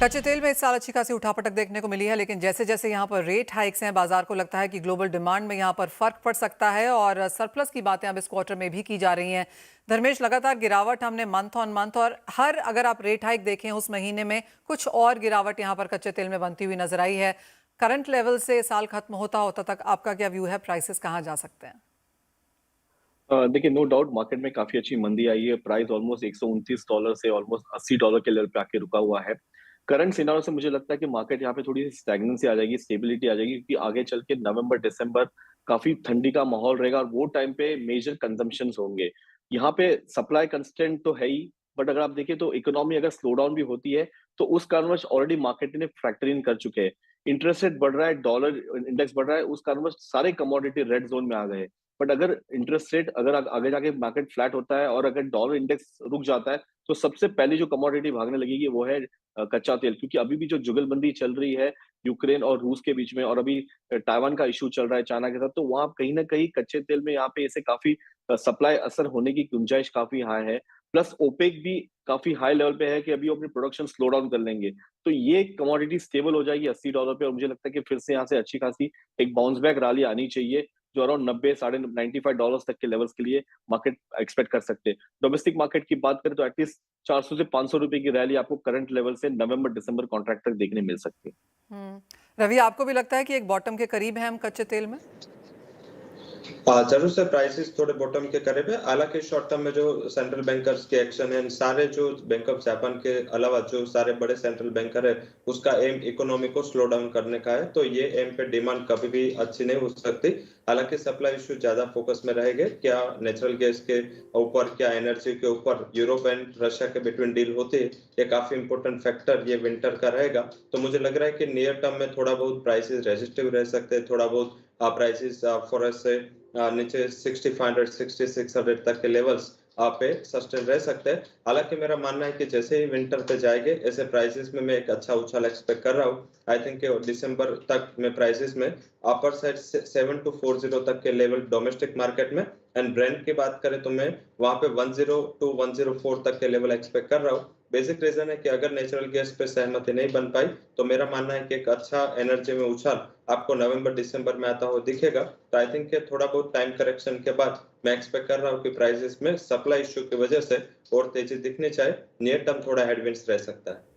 कच्चे तेल में इस साल अच्छी खासी उठापटक देखने को मिली है, लेकिन जैसे जैसे यहाँ पर रेट हाइक्स हैं, बाजार को लगता है कि ग्लोबल डिमांड में यहाँ पर फर्क पड़ सकता है और सरप्लस की बातें अब इस क्वार्टर में भी की जा रही हैं। धर्मेश, लगातार गिरावट हमने मंथ ऑन मंथ और हर अगर आप रेट हाइक देखें उस महीने में कुछ और गिरावट यहाँ पर कच्चे तेल में बनती हुई नजर आई है। करंट लेवल से साल खत्म होता होता तक आपका क्या व्यू है, प्राइसेस कहाँ जा सकते हैं? देखिए, नो डाउट मार्केट में काफी अच्छी मंदी आई है। प्राइस ऑलमोस्ट $129 से ऑलमोस्ट $80 के लेवल पे आके रुका हुआ है। करंट सिनारियो से मुझे लगता है कि मार्केट यहाँ पे थोड़ी सी स्टैग्नेंसी आ जाएगी, स्टेबिलिटी आ जाएगी, क्योंकि आगे चल के नवंबर दिसंबर काफी ठंडी का माहौल रहेगा और वो टाइम पे मेजर कंजम्पशन होंगे। यहाँ पे सप्लाई कंस्ट्रेंट तो है ही, बट अगर आप देखें तो इकोनॉमी अगर स्लो डाउन भी होती है तो उस कारणवश ऑलरेडी मार्केट ने फैक्टर इन कर चुके हैं। इंटरेस्ट रेट बढ़ रहा है, डॉलर इंडेक्स बढ़ रहा है, उस कारणवश सारे कमोडिटी रेड जोन में आ गए। बट अगर इंटरेस्ट रेट अगर आगे जाके मार्केट फ्लैट होता है और अगर डॉलर इंडेक्स रुक जाता है तो सबसे पहली जो कमोडिटी भागने लगेगी वो है कच्चा तेल, क्योंकि अभी भी जो जुगलबंदी चल रही है यूक्रेन और रूस के बीच में, और अभी ताइवान का इशू चल रहा है चाइना के साथ, तो वहां कहीं ना कहीं कच्चे तेल में यहाँ पे ऐसे काफी सप्लाई असर होने की गुंजाइश काफी हाई है। प्लस ओपेक भी काफी हाई लेवल पे है कि अभी वो अपनी प्रोडक्शन स्लो डाउन कर लेंगे। तो ये कमोडिटी स्टेबल हो जाएगी $80 पे और मुझे लगता है कि फिर से यहाँ से अच्छी खासी एक बाउंस बैक रैली आनी चाहिए, जो अराउंड 90 साढ़े $95 तक के लेवल्स के लिए मार्केट एक्सपेक्ट कर सकते हैं। डोमेस्टिक मार्केट की बात करें तो एटलीस्ट 400 से 500 रुपए की रैली आपको करंट लेवल से नवंबर दिसंबर कॉन्ट्रैक्ट तक देखने मिल सकती है। रवि, आपको भी लगता है कि एक बॉटम के करीब है हम कच्चे तेल में? जरूर से प्राइसेस थोड़े बॉटम के करीब है। हालांकि शॉर्ट टर्म में जो सेंट्रल बैंकर्स के एक्शन है, सारे जो बैंक ऑफ जापान के अलावा जो सारे बड़े सेंट्रल बैंकर है, उसका एम इकोनॉमी को स्लो डाउन करने का है, तो ये एम पे डिमांड कभी भी अच्छी नहीं हो सकती। हालांकि सप्लाई इशू ज्यादा फोकस में रहेंगे, क्या नेचुरल गैस के ऊपर, क्या एनर्जी के ऊपर यूरोप एंड रशिया के बिटवीन डील होती है, ये काफी इंपॉर्टेंट फैक्टर ये विंटर का रहेगा। तो मुझे लग रहा है कि नियर टर्म में थोड़ा बहुत प्राइसेस रेजिस्टिव रह सकते हैं, थोड़ा बहुत प्राइसेस फॉरेस्ट से नीचे 6500 6600 तक के लेवल्स पे सस्टेन रह सकते हैं। हालांकि मेरा मानना है कि जैसे ही विंटर पे जाएंगे ऐसे प्राइसेस में मैं एक अच्छा उछाल एक्सपेक्ट कर रहा हूँ। आई थिंक दिसंबर तक में प्राइसेस में अपर साइड 7240 तक के लेवल डोमेस्टिक मार्केट में, एंड ब्रेंट की बात करें तो मैं वहां पे 10 to 104 तक के लेवल एक्सपेक्ट कर रहा हूँ। बेसिक रीजन है कि अगर नेचुरल गैस पे सहमति नहीं बन पाई तो मेरा मानना है कि एक अच्छा एनर्जी में उछाल आपको नवंबर दिसंबर में आता हुआ दिखेगा। तो आई थिंक थोड़ा बहुत टाइम करेक्शन के बाद मैं एक्सपेक्ट कर रहा हूँ कि प्राइसेस में सप्लाई इशू की वजह से और तेजी दिखनी चाहिए। नियर टर्म थोड़ा हेडविंड्स रह सकता है।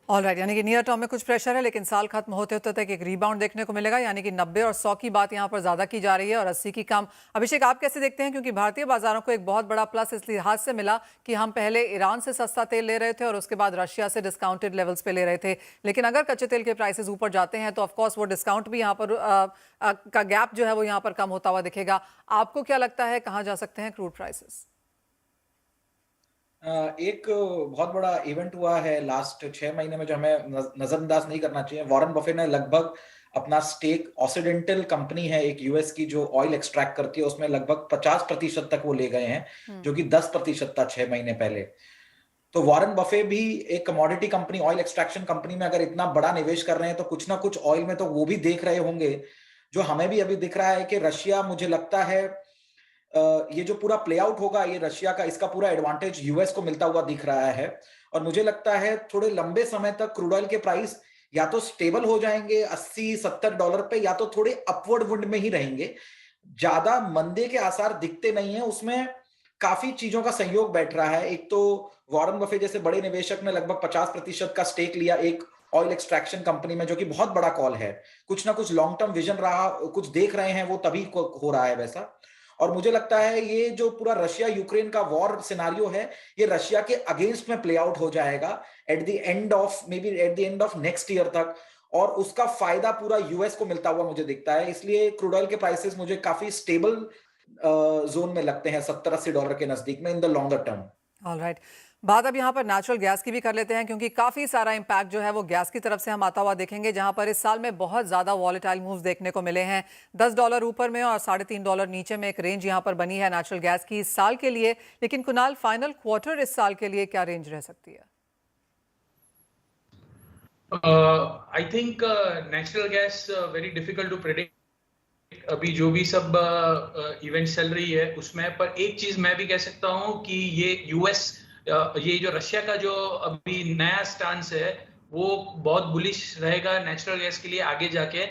ऑलराइट, यानी कि नियर टर्म में कुछ प्रेशर है, लेकिन साल खत्म होते होते तक एक रीबाउंड देखने को मिलेगा, यानी कि 90 और 100 की बात यहाँ पर ज्यादा की जा रही है और 80 की कम। अभिषेक, आप कैसे देखते हैं? क्योंकि भारतीय बाजारों को एक बहुत बड़ा प्लस इस लिहाज से मिला कि हम पहले ईरान से सस्ता तेल ले रहे थे और उसके बाद रशिया से डिस्काउंटेड लेवल्स पे ले रहे थे, लेकिन अगर कच्चे तेल के प्राइसेस ऊपर जाते हैं तो ऑफकोर्स वो डिस्काउंट भी यहाँ पर का गैप जो है वो यहाँ पर कम होता हुआ दिखेगा। आपको क्या लगता है कहाँ जा सकते हैं क्रूड प्राइसेस? एक बहुत बड़ा इवेंट हुआ है लास्ट 6 महीने में जो हमें नजरअंदाज नहीं करना चाहिए। वॉरेन बफे ने लगभग अपना स्टेक ऑक्सीडेंटल कंपनी है एक यूएस की जो ऑयल एक्सट्रैक्ट करती है, उसमें लगभग 50% तक वो ले गए हैं, जो कि 10% था 6 महीने पहले। तो वॉरेन बफे भी एक commodity company, oil extraction company में अगर इतना बड़ा निवेश कर रहे हैं तो कुछ ना कुछ ऑयल में तो वो भी देख रहे होंगे। जो हमें भी अभी दिख रहा है कि रशिया, मुझे लगता है ये जो पूरा प्ले आउट होगा ये रशिया का, इसका पूरा एडवांटेज यूएस को मिलता हुआ दिख रहा है। और मुझे लगता है थोड़े लंबे समय तक क्रूड ऑयल के प्राइस या तो स्टेबल हो जाएंगे $80-70 पे, या तो थोड़े अपवर्ड वुंड में ही रहेंगे। ज्यादा मंदे के आसार दिखते नहीं है। उसमें काफी चीजों का संयोग बैठ रहा है। एक तो वॉरेन बफे जैसे बड़े निवेशक ने लगभग 50% का स्टेक लिया एक ऑयल एक्सट्रैक्शन कंपनी में, जो कि बहुत बड़ा कॉल है। कुछ ना कुछ लॉन्ग टर्म विजन रहा, कुछ देख रहे हैं वो, तभी हो रहा है वैसा। और मुझे लगता है ये जो पूरा रशिया यूक्रेन का वॉर सिनारियो है, ये रशिया के अगेंस्ट में प्ले आउट हो जाएगा at the end of, may be at the end of next year तक, और उसका फायदा पूरा यूएस को मिलता हुआ मुझे दिखता है। इसलिए क्रूड ऑयल के प्राइसेस मुझे काफी स्टेबल जोन में लगते हैं, $70-80 के नजदीक में in the longer term. Alright, बात अब यहाँ पर नेचुरल गैस की भी कर लेते हैं, क्योंकि काफ़ी सारा इम्पैक्ट जो है वो गैस की तरफ से हम आता हुआ देखेंगे, जहाँ पर इस साल में बहुत ज़्यादा वॉलेटाइल मूव्स देखने को मिले हैं। $10 ऊपर में और $3.5 नीचे में एक रेंज यहाँ पर बनी है नेचुरल गैस की इस साल के लिए। लेकिन कुणाल, फाइनल क्वार्टर इस साल के लिए क्या रेंज रह सकती है? I think natural gas very difficult to predict. अभी जो भी सब इवेंट्स चल रही है उसमें, पर एक चीज मैं भी कह सकता हूँ कि ये यूएस, ये जो रशिया का जो अभी नया स्टांस है वो बहुत बुलिश रहेगा नेचुरल गैस के लिए आगे जाके।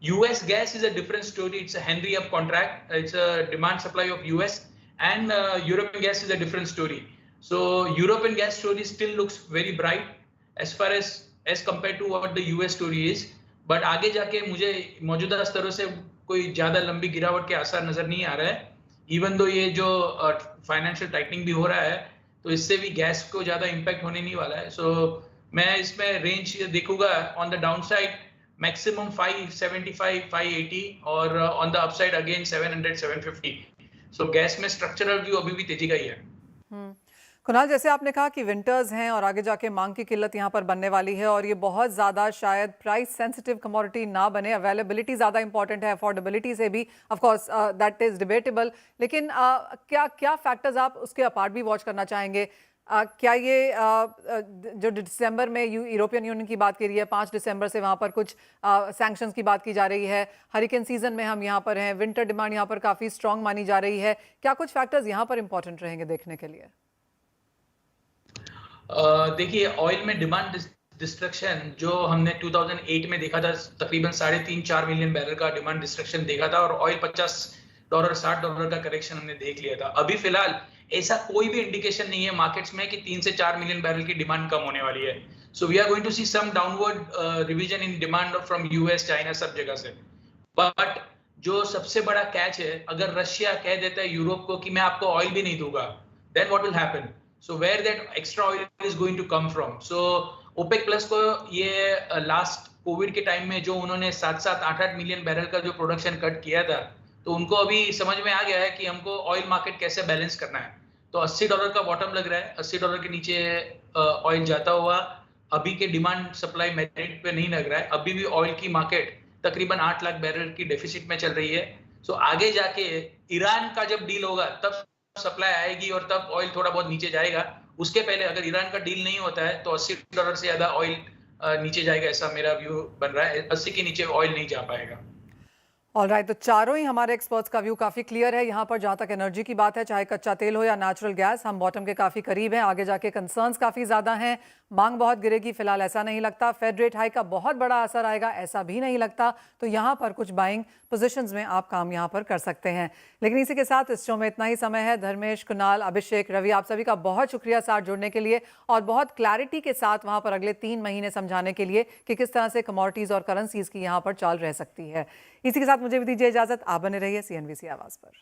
US gas is a different story. It's a Henry Hub contract. It's a demand supply of US, and European gas is a different story. So European gas story still looks very bright as far as compared to what the US story is. But आगे जाके मुझे मौजूदा स्तरों से कोई ज्यादा लंबी गिरावट के आसार नजर नहीं आ रहा है। इवन दो ये जो फाइनेंशियल टाइटनिंग भी हो रहा है, तो इससे भी गैस को ज्यादा इम्पैक्ट होने नहीं वाला है। सो मैं इसमें रेंज देखूंगा on the down side maximum 575 580 और on the upside again 700 750। So gas में स्ट्रक्चरल व्यू अभी भी तेजी का ही है। कुणाल, जैसे आपने कहा कि विंटर्स हैं और आगे जाके मांग की किल्लत यहाँ पर बनने वाली है और ये बहुत ज़्यादा शायद प्राइस सेंसिटिव कमोडिटी ना बने, अवेलेबिलिटी ज़्यादा इंपॉर्टेंट है, अफोर्डेबिलिटी से भी of course that is debatable, लेकिन क्या क्या फैक्टर्स आप उसके अपार्ट भी वॉच करना चाहेंगे? क्या ये जो दिसंबर में यूरोपियन यूनियन की बात की रही है, 5 दिसंबर से वहाँ पर कुछ सैंक्शंस की बात की जा रही है, हरिकेन सीजन में हम यहाँ पर हैं, विंटर डिमांड यहाँ पर काफ़ी स्ट्रॉन्ग मानी जा रही है, क्या कुछ फैक्टर्स यहाँ पर इंपॉर्टेंट रहेंगे देखने के लिए? देखिए, ऑयल में डिमांड डिस्ट्रक्शन जो हमने 2008 में देखा था, तकरीबन 3.5-4 मिलियन बैरल का डिमांड डिस्ट्रक्शन देखा था और ऑयल $50 $60 का करेक्शन हमने देख लिया था। अभी फिलहाल ऐसा कोई भी इंडिकेशन नहीं है मार्केट्स में कि 3 से 4 मिलियन बैरल की डिमांड कम होने वाली है। So we are going to see some downward revision in demand from US, China, सब जगह से। बट जो सबसे बड़ा कैच है, अगर रशिया कह देता है यूरोप को कि मैं आपको ऑयल भी नहीं दूंगा, then what will happen? So where that extra oil is going to come from? So OPEC plus को ये लास्ट कोविड के टाइम में जो उन्होंने 7-7 8-8 मिलियन बैरल का जो प्रोडक्शन कट किया था, तो उनको अभी समझ में आ गया है कि हमको ऑयल मार्केट कैसे बैलेंस करना है। तो $80 का बॉटम लग रहा है, $80 के नीचे ऑयल जाता हुआ अभी के डिमांड सप्लाई मेरिट पे नहीं लग रहा है। अभी भी ऑयल की मार्केट तकरीबन 8 लाख बैरल की डेफिसिट में चल रही है। सो आगे जाके ईरान का जब डील होगा तब सप्लाई आएगी और तब ऑयल थोड़ा बहुत नीचे जाएगा। उसके पहले अगर ईरान का डील नहीं होता है तो $80 से ज्यादा ऑयल नीचे जाएगा, ऐसा मेरा व्यू बन रहा है। 80 के नीचे ऑयल नहीं जा पाएगा। ऑलराइट, तो चारों ही हमारे एक्सपर्ट्स का व्यू काफ़ी क्लियर है यहाँ पर। जहाँ तक एनर्जी की बात है, चाहे कच्चा तेल हो या नेचुरल गैस, हम बॉटम के काफ़ी करीब हैं। आगे जाके कंसर्न्स काफ़ी ज़्यादा हैं, मांग बहुत गिरेगी फिलहाल ऐसा नहीं लगता। फेड रेट हाई का बहुत बड़ा असर आएगा ऐसा भी नहीं लगता। तो यहाँ पर कुछ बाइंग पोजीशंस में आप काम यहाँ पर कर सकते हैं। लेकिन इसी के साथ इस शो में इतना ही समय है। धर्मेश, कुणाल, अभिषेक, रवि, आप सभी का बहुत शुक्रिया साथ जुड़ने के लिए और बहुत क्लैरिटी के साथ वहाँ पर अगले 3 महीने समझाने के लिए कि किस तरह से कमोडिटीज़ और करेंसीज की यहाँ पर चाल रह सकती है। इसी के साथ मुझे भी दीजिए इजाज़त। आप बने रहिए CNBC आवाज़ पर।